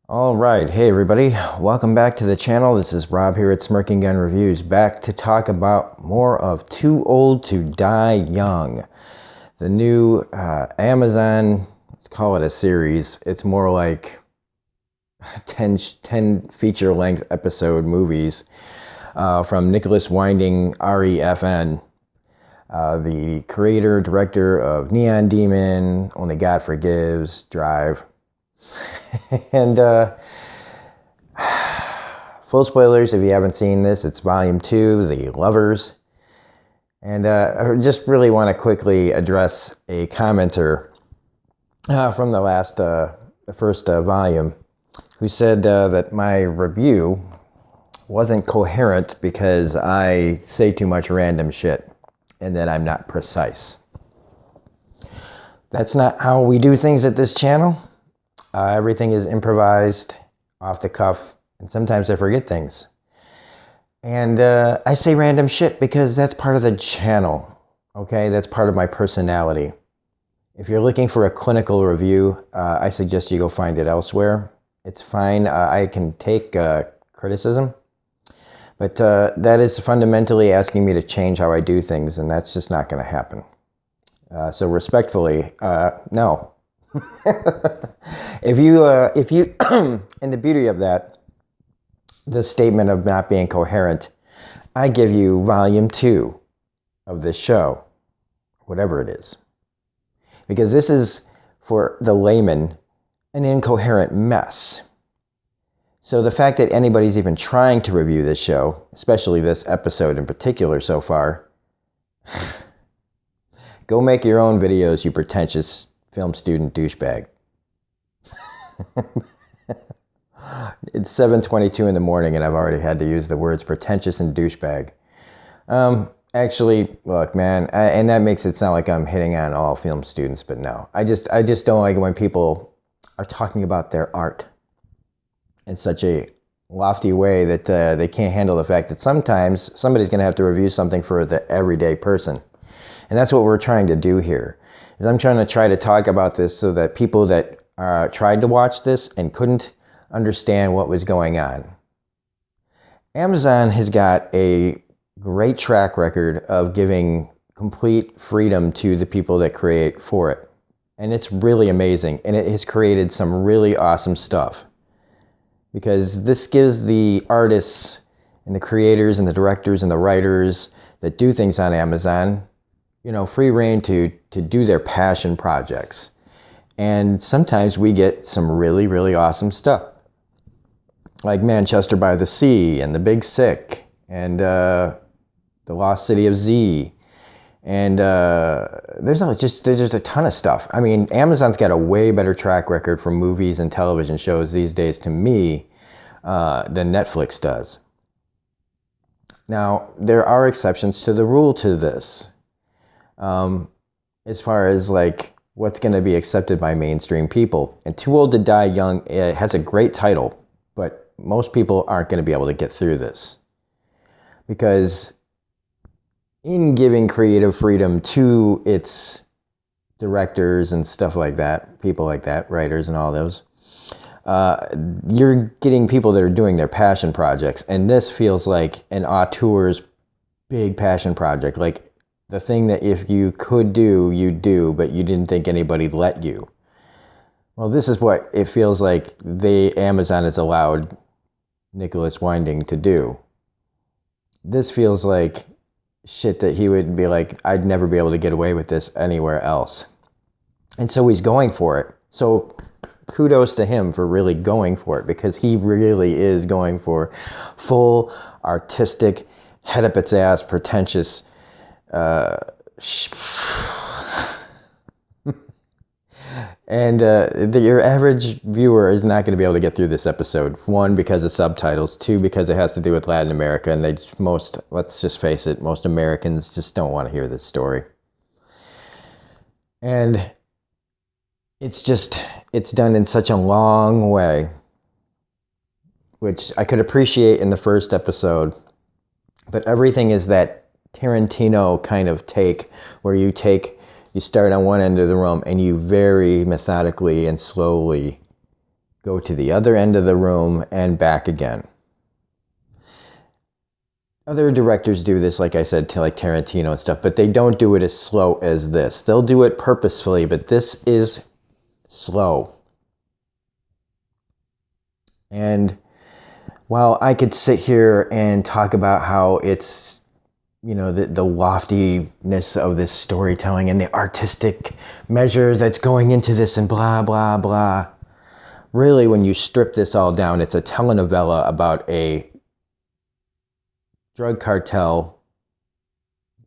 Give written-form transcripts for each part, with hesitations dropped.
All right, hey everybody, welcome back to the channel. This is Rob here at Smirking Gun Reviews, back to talk about more of Too Old to Die Young, the new Amazon, let's call it a series. It's more like 10 feature-length episode movies from Nicholas Winding REFN, the creator, director of Neon Demon, Only God Forgives, Drive. And full spoilers if you haven't seen this, it's volume 2, The Lovers. And I just really want to quickly address a commenter from the first volume, who said that my review wasn't coherent because I say too much random shit and that I'm not precise. That's not how we do things at this channel. Everything is improvised, off the cuff, and sometimes I forget things. And I say random shit because that's part of the channel, okay? That's part of my personality. If you're looking for a clinical review, I suggest you go find it elsewhere. It's fine. I can take criticism. But that is fundamentally asking me to change how I do things, and that's just not going to happen. So respectfully, no. if you and the beauty of that, the statement of not being coherent, I give you volume 2 of this show, whatever it is, because this is, for the layman, an incoherent mess. So the fact that anybody's even trying to review this show, especially this episode in particular so far, go make your own videos, you pretentious film student douchebag. It's 7:22 in the morning and I've already had to use the words pretentious and douchebag. Actually, look, man, and that makes it sound like I'm hitting on all film students, but no. I just don't like when people are talking about their art in such a lofty way that they can't handle the fact that sometimes somebody's going to have to review something for the everyday person. And that's what we're trying to do here. Is I'm trying to talk about this so that people that tried to watch this and couldn't understand what was going on. Amazon has got a great track record of giving complete freedom to the people that create for it. And it's really amazing. And it has created some really awesome stuff. Because this gives the artists and the creators and the directors and the writers that do things on Amazon, you know, free reign to do their passion projects. And sometimes we get some really, really awesome stuff. Like Manchester by the Sea and The Big Sick and The Lost City of Z. And there's just a ton of stuff. I mean, Amazon's got a way better track record for movies and television shows these days, to me, than Netflix does. Now, there are exceptions to the rule to this. As far as like what's going to be accepted by mainstream people. And Too Old to Die Young, it has a great title, but most people aren't going to be able to get through this. Because in giving creative freedom to its directors and stuff like that, people like that, writers and all those, you're getting people that are doing their passion projects. And this feels like an auteur's big passion project. Like, the thing that if you could do, you'd do, but you didn't think anybody'd let you. Well, this is what it feels like Amazon has allowed Nicholas Winding to do. This feels like shit that he would be like, I'd never be able to get away with this anywhere else. And so he's going for it. So kudos to him for really going for it, because he really is going for full artistic, head up its ass, pretentious, and your average viewer is not going to be able to get through this episode. 1, because of subtitles. 2, because it has to do with Latin America, and let's just face it, most Americans just don't want to hear this story. And it's done in such a long way, which I could appreciate in the first episode, but everything is that Tarantino kind of take, where you start on one end of the room and you very methodically and slowly go to the other end of the room, and back again. Other directors do this, like I said, to like Tarantino and stuff, but they don't do it as slow as this. They'll do it purposefully, but this is slow. And while I could sit here and talk about how it's, you know, the loftiness of this storytelling and the artistic measure that's going into this and blah, blah, blah, really, when you strip this all down, it's a telenovela about a drug cartel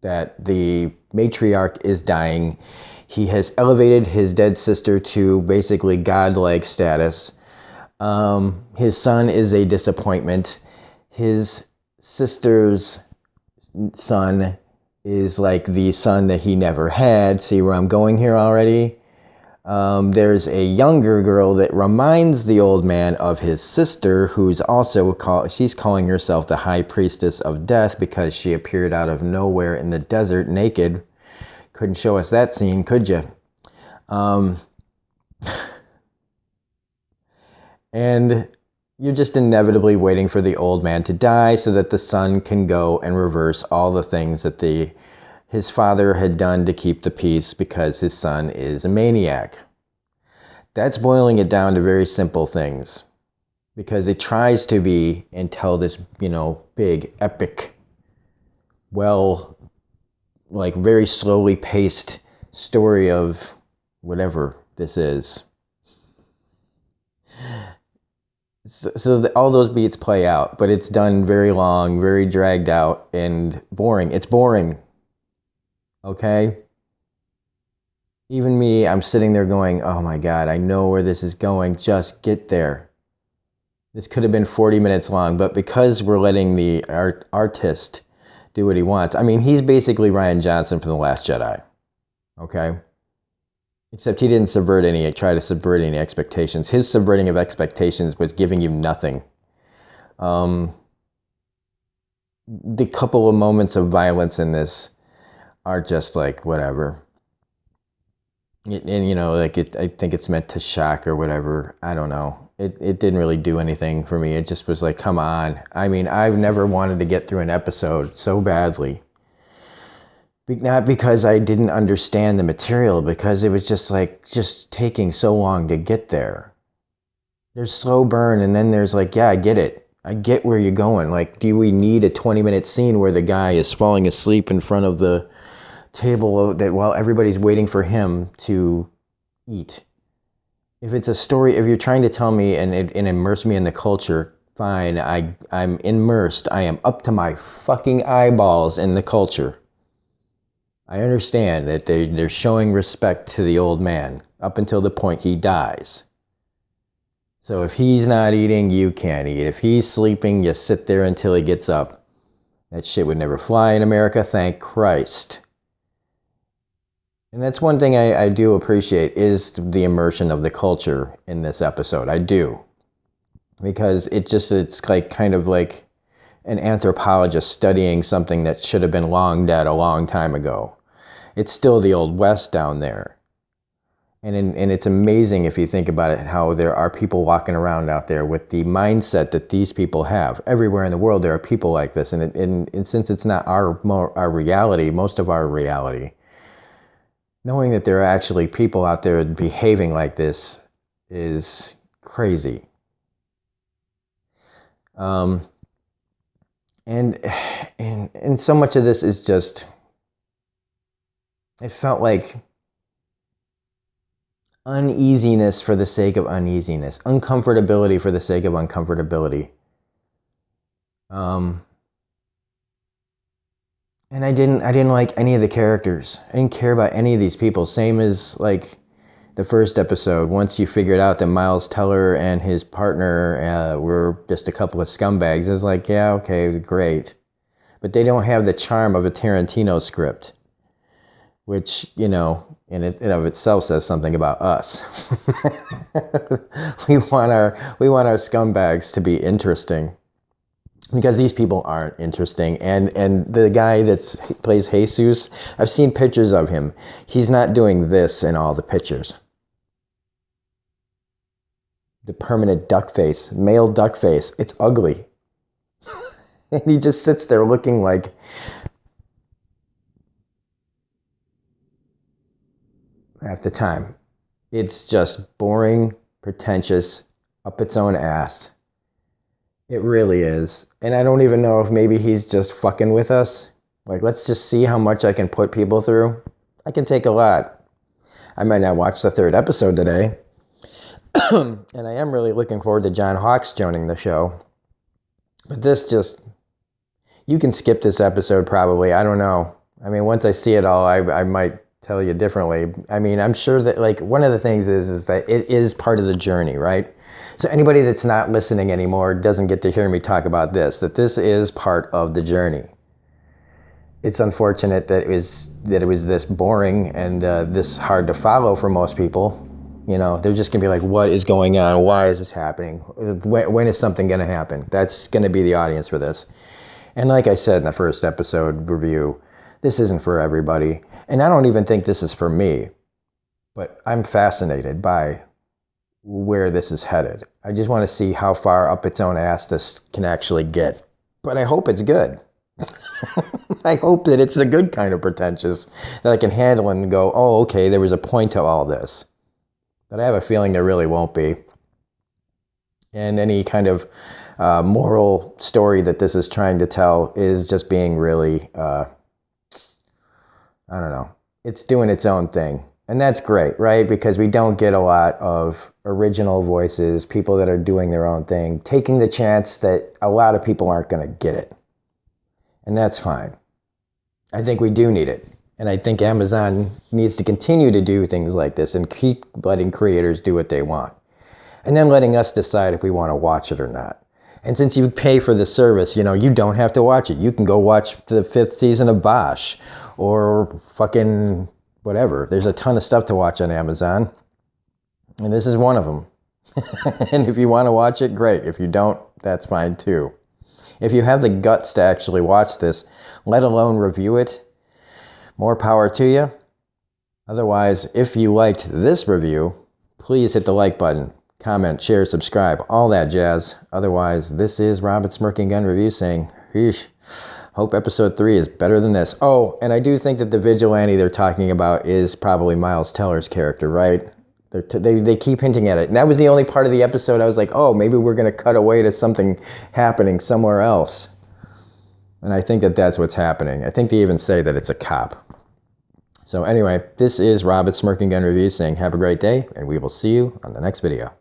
that the matriarch is dying. He has elevated his dead sister to basically godlike status. His son is a disappointment. His sister's son is like the son that he never had. See where I'm going here already? There's a younger girl that reminds the old man of his sister, who's also she's calling herself the High Priestess of Death because she appeared out of nowhere in the desert naked. Couldn't show us that scene, could you? And you're just inevitably waiting for the old man to die so that the son can go and reverse all the things that his father had done to keep the peace because his son is a maniac. That's boiling it down to very simple things, because it tries to be and tell this, you know, big, epic, like very slowly paced story of whatever this is. So all those beats play out, but it's done very long, very dragged out, and boring. It's boring. Okay? Even me, I'm sitting there going, oh my God, I know where this is going. Just get there. This could have been 40 minutes long, but because we're letting the artist do what he wants. I mean, he's basically Rian Johnson from The Last Jedi. Okay? Except he didn't try to subvert any expectations. His subverting of expectations was giving you nothing. The couple of moments of violence in this are just like, whatever. And you know, like I think it's meant to shock or whatever. I don't know. It didn't really do anything for me. It just was like, come on. I mean, I've never wanted to get through an episode so badly. Not because I didn't understand the material, because it was just taking so long to get there. There's slow burn, and then there's like, yeah, I get it. I get where you're going. Like, do we need a 20-minute scene where the guy is falling asleep in front of the table while everybody's waiting for him to eat? If it's a story, if you're trying to tell me and immerse me in the culture, fine. I'm immersed. I am up to my fucking eyeballs in the culture. I understand that they're showing respect to the old man up until the point he dies. So if he's not eating, you can't eat. If he's sleeping, you sit there until he gets up. That shit would never fly in America, thank Christ. And that's one thing I do appreciate, is the immersion of the culture in this episode. I do. Because it's like kind of like an anthropologist studying something that should have been long dead a long time ago. It's still the Old West down there. And it's amazing if you think about it, how there are people walking around out there with the mindset that these people have. Everywhere in the world there are people like this. And since it's not our reality, most of our reality, knowing that there are actually people out there behaving like this is crazy. And so much of this is just, it felt like uneasiness for the sake of uneasiness, uncomfortability for the sake of uncomfortability. And I didn't like any of the characters. I didn't care about any of these people. Same as like the first episode. Once you figured out that Miles Teller and his partner were just a couple of scumbags, it's like, yeah, okay, great. But they don't have the charm of a Tarantino script, which, you know, in and of itself says something about us. we want our scumbags to be interesting, because these people aren't interesting. And the guy that plays Jesus, I've seen pictures of him. He's not doing this in all the pictures. the permanent duck face, male duck face. It's ugly. And he just sits there looking like, half the time, it's just boring, pretentious, up its own ass. It really is. And I don't even know if maybe he's just fucking with us. Like, let's just see how much I can put people through. I can take a lot. I might not watch the 3rd episode today. And I am really looking forward to John Hawkes joining the show. But this just, you can skip this episode probably. I don't know. I mean, once I see it all, I might tell you differently. I mean, I'm sure that, like, one of the things is that it is part of the journey, right? So anybody that's not listening anymore doesn't get to hear me talk about this, that this is part of the journey. It's unfortunate that it was this boring and this hard to follow for most people. You know, they're just going to be like, what is going on? Why is this happening? When is something going to happen? That's going to be the audience for this. And like I said in the 1st episode review, this isn't for everybody. And I don't even think this is for me. But I'm fascinated by where this is headed. I just want to see how far up its own ass this can actually get. But I hope it's good. I hope that it's the good kind of pretentious that I can handle and go, oh, okay, there was a point to all this. But I have a feeling there really won't be. And any kind of moral story that this is trying to tell is just being really, I don't know, it's doing its own thing. And that's great, right? Because we don't get a lot of original voices, people that are doing their own thing, taking the chance that a lot of people aren't going to get it. And that's fine. I think we do need it. And I think Amazon needs to continue to do things like this and keep letting creators do what they want. And then letting us decide if we want to watch it or not. And since you pay for the service, you know, you don't have to watch it. You can go watch the 5th season of Bosch or fucking whatever. There's a ton of stuff to watch on Amazon. And this is one of them. And if you want to watch it, great. If you don't, that's fine too. If you have the guts to actually watch this, let alone review it, more power to you. Otherwise, if you liked this review, please hit the like button, comment, share, subscribe, all that jazz. Otherwise, this is Robert Smirking Gun Review saying, hope episode 3 is better than this. Oh, and I do think that the vigilante they're talking about is probably Miles Teller's character, right? They keep hinting at it. And that was the only part of the episode I was like, oh, maybe we're going to cut away to something happening somewhere else. And I think that that's what's happening. I think they even say that it's a cop. So anyway, this is Robert Smirking Gun Review saying have a great day, and we will see you on the next video.